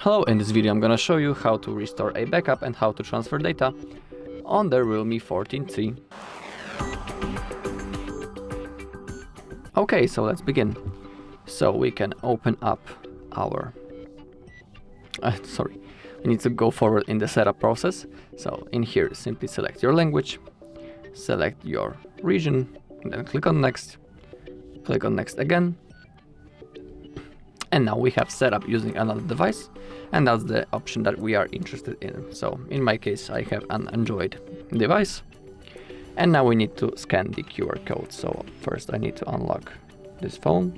Hello, in this video I'm gonna show you how to restore a backup and how to transfer data on the Realme 14T. Okay, so let's begin. So we can open up our... we need to go forward in the setup process. So in here, simply select your language, select your region, then click on next, click on next again. And now we have set up using another device, and that's the option that we are interested in. So in my case, I have an Android device. And now we need to scan the QR code. So first I need to unlock this phone.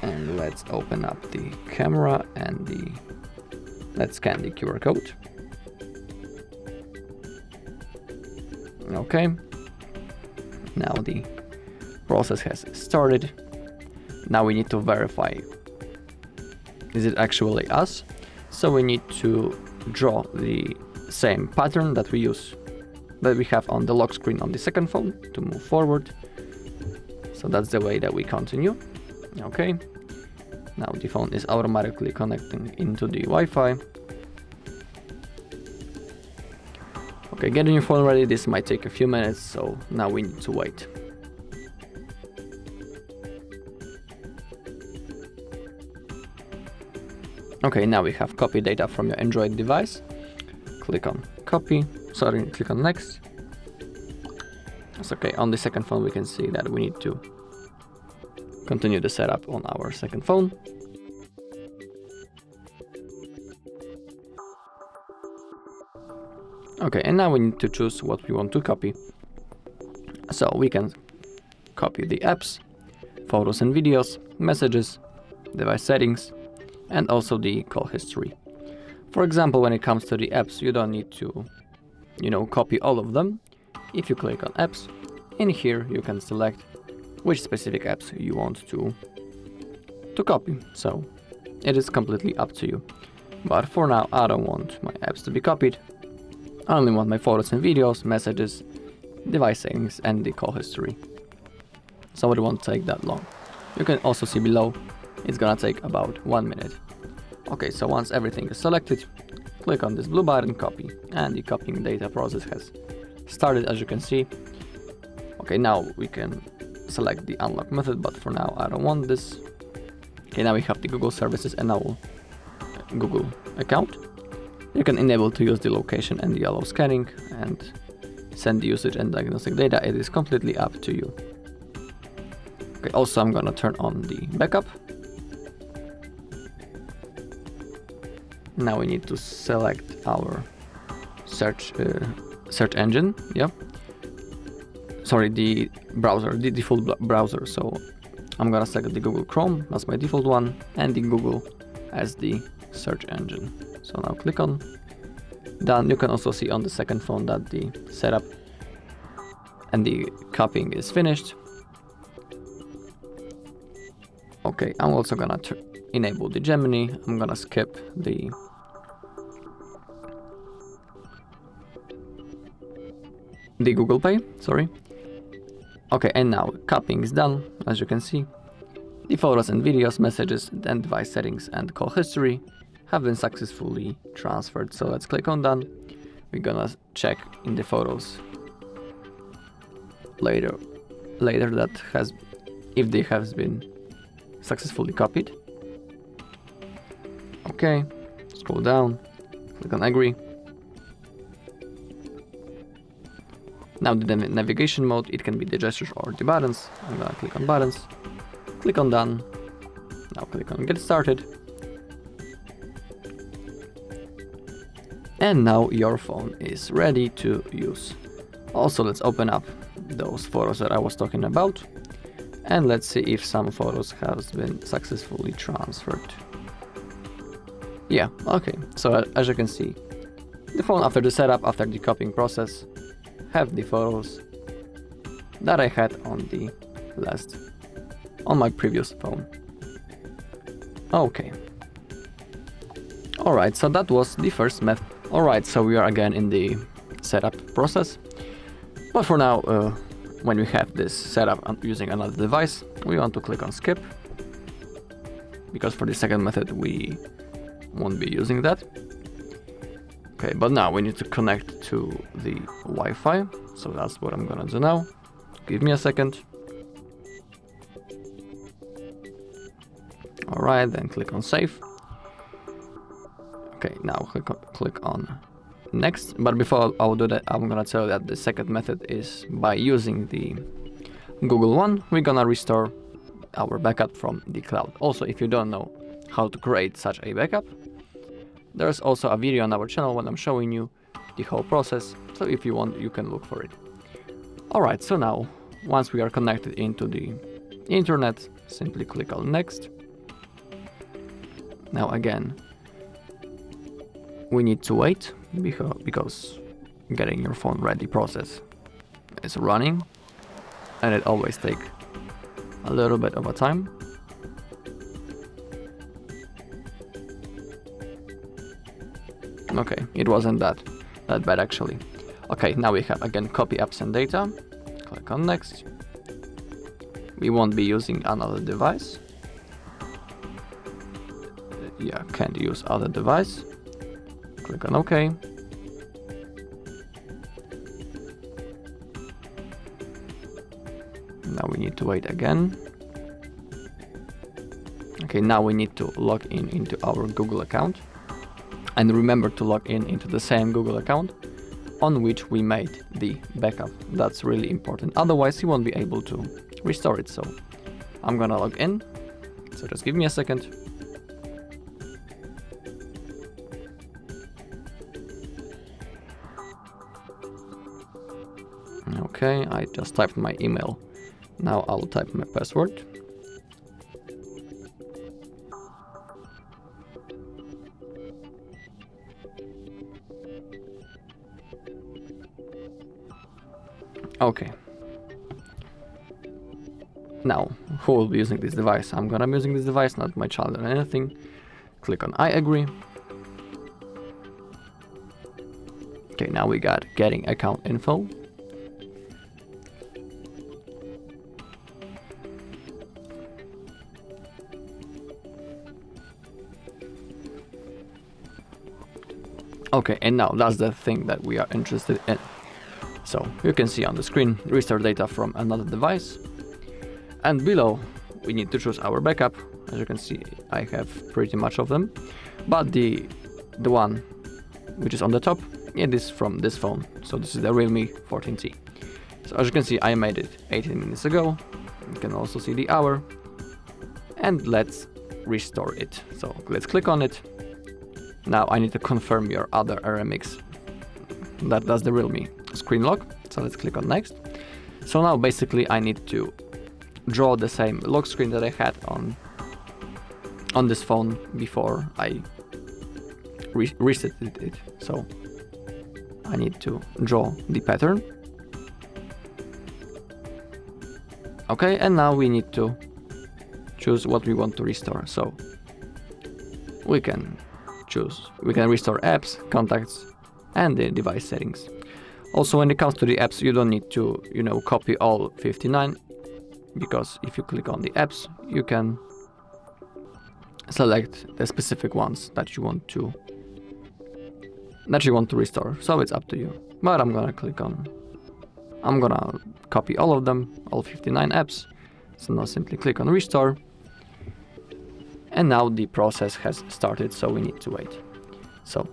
And let's open up the camera and let's scan the QR code. Okay, now the process has started. Now we need to verify, is it actually us? So we need to draw the same pattern that we have on the lock screen on the second phone to move forward. So that's the way that we continue. Okay, now the phone is automatically connecting into the Wi-Fi. Okay, getting your phone ready, this might take a few minutes, so now we need to wait. Okay, now we have copy data from your Android device. Click on click on next. That's okay, on the second phone we can see that we need to continue the setup on our second phone. Okay, and now we need to choose what we want to copy. So we can copy the apps, photos and videos, messages, device settings, and also the call history. For example, when it comes to the apps, you don't need to, copy all of them. If you click on apps, in here you can select which specific apps you want to copy. So it is completely up to you. But for now, I don't want my apps to be copied. I only want my photos and videos, messages, device settings, and the call history. So it won't take that long. You can also see below, it's gonna take about 1 minute. Okay, so once everything is selected, click on this blue button, copy, and the copying data process has started, as you can see. Okay, now we can select the unlock method, but for now I don't want this. Okay, now we have the Google services and our Google account. You can enable to use the location and the allow scanning and send the usage and diagnostic data. It is completely up to you. Okay, also I'm gonna turn on the backup. Now we need to select our search engine. Yeah. Sorry, the browser, the default browser. So I'm gonna select the Google Chrome, that's my default one, and the Google as the search engine. So now click on done. You can also see on the second phone that the setup and the copying is finished. Okay, I'm also gonna enable the Gemini. I'm gonna skip the Google Pay, sorry. Okay, and now copying is done, as you can see. The photos and videos, messages, and device settings and call history have been successfully transferred. So let's click on done. We're gonna check in the photos later if they have been successfully copied. Okay, scroll down, click on agree. Now the navigation mode, it can be the gestures or the buttons. I'm gonna click on buttons, click on done. Now click on get started. And now your phone is ready to use. Also, let's open up those photos that I was talking about. And let's see if some photos have been successfully transferred. Yeah, okay. So as you can see, the phone after the setup, after the copying process, have the photos that I had on my previous phone. Okay. Alright, so that was the first method. Alright, so we are again in the setup process. But for now, when we have this set up using another device, we want to click on skip, because for the second method we won't be using that. Okay, but now we need to connect to the Wi-Fi, so that's what I'm gonna do now. Give me a second. Alright, then click on save. Okay, now click on next. But before I'll do that, I'm gonna tell you that the second method is by using the Google one, we're gonna restore our backup from the cloud. Also, if you don't know how to create such a backup, there's also a video on our channel when I'm showing you the whole process, so if you want, you can look for it. Alright, so now, once we are connected into the internet, simply click on next. Now again, we need to wait, because getting your phone ready process is running, and it always takes a little bit of a time. Okay, it wasn't that bad actually. Okay, now we have again copy apps and data. Click on next. We won't be using another device. Yeah, can't use other device. Click on OK. Now we need to wait again. Okay, now we need to log in into our Google account. And remember to log in into the same Google account on which we made the backup. That's really important. Otherwise, you won't be able to restore it. So I'm gonna log in. So just give me a second. Okay, I just typed my email. Now I'll type my password. Okay. Now, who will be using this device? I'm gonna be using this device, not my child or anything. Click on I agree. Okay, now we got getting account info. Okay, and now that's the thing that we are interested in. So you can see on the screen, restore data from another device. And below, we need to choose our backup. As you can see, I have pretty much of them. But the one which is on the top, it is from this phone. So this is the Realme 14T. So as you can see, I made it 18 minutes ago. You can also see the hour. And let's restore it. So let's click on it. Now I need to confirm your other RMX. That's the Realme screen lock. So let's click on next. So now basically I need to draw the same lock screen that I had on this phone before I reset it. So I need to draw the pattern. Okay, and now we need to choose what we want to restore. So we can restore apps, contacts, and the device settings. Also, when it comes to the apps, you don't need to, copy all 59, because if you click on the apps, you can select the specific ones that you want to restore. So it's up to you. But I'm gonna copy all of them, all 59 apps. So now simply click on restore. And now the process has started, so we need to wait. So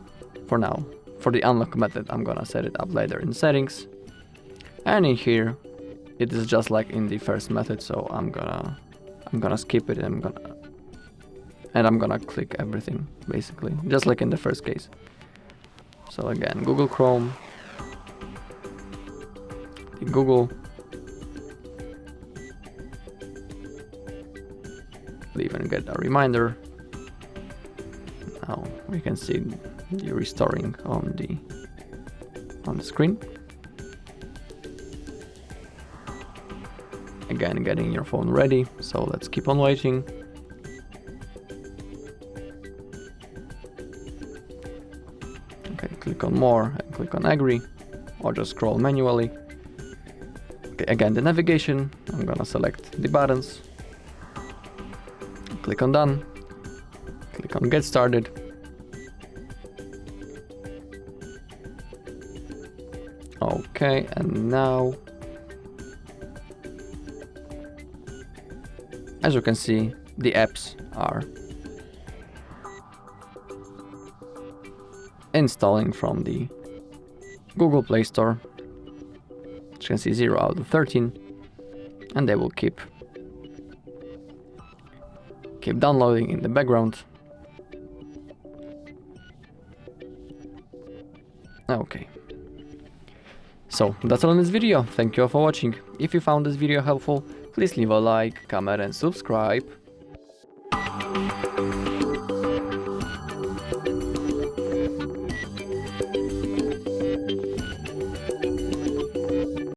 for now, for the unlock method, I'm gonna set it up later in settings. And in here, it is just like in the first method, so I'm gonna skip it and I'm gonna click everything, basically, just like in the first case. So again, Google Chrome, Google, leave and get a reminder. Now we can see the restoring on the screen. Again, getting your phone ready, so let's keep on waiting. Okay, click on more and click on agree, or just scroll manually. Okay, again, the navigation, I'm gonna select the buttons, click on done, click on get started. Okay, and now, as you can see, the apps are installing from the Google Play Store. As you can see, 0 out of 13, and they will keep downloading in the background. Okay. So that's all in this video. Thank you all for watching. If you found this video helpful, please leave a like, comment and subscribe.